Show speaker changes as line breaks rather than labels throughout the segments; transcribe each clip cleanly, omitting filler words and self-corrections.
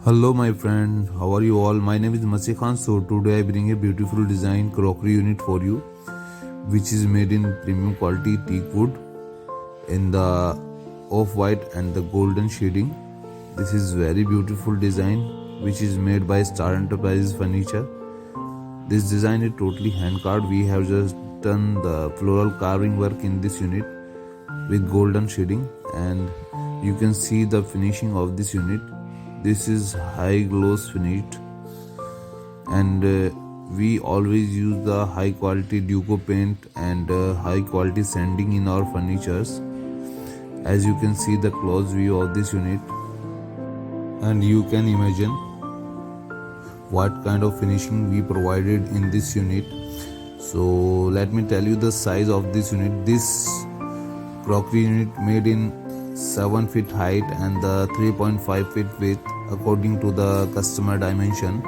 Hello my friend, how are you all? My name is Masih Khan. So today I bring a beautiful design crockery unit for you, which is made in premium quality teak wood in the off-white and the golden shading. This is very beautiful design which is made by Star Enterprises Furniture. This design is totally hand carved. We have just done the floral carving work in this unit with golden shading, and you can see the finishing of this unit. This is high gloss finished, and we always use the high quality Duco paint and high quality sanding in our furnitures. As you can see the close view of this unit, and you can imagine what kind of finishing we provided in this unit. So let me tell you the size of this unit. This crockery unit made in 7 feet height and the 3.5 feet width according to the customer dimension,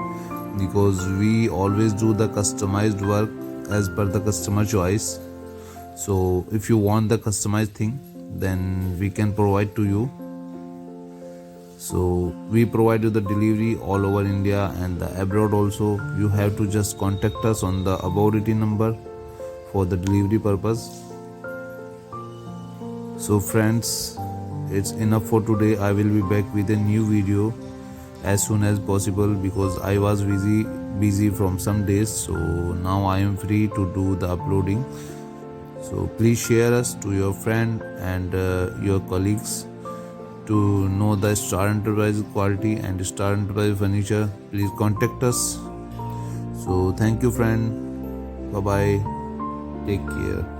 because we always do the customized work as per the customer choice. So if you want the customized thing, then we can provide to you. So we provide you the delivery all over India and the abroad also. You have to just contact us on the about it number for the delivery purpose. So friends, it's enough for today. I will be back with a new video as soon as possible, because I was busy from some days. So now I am free to do the uploading. So please share us to your friend and your colleagues to know the Star Enterprise quality and Star Enterprise furniture. Please contact us. So thank you friend. Bye bye. Take care.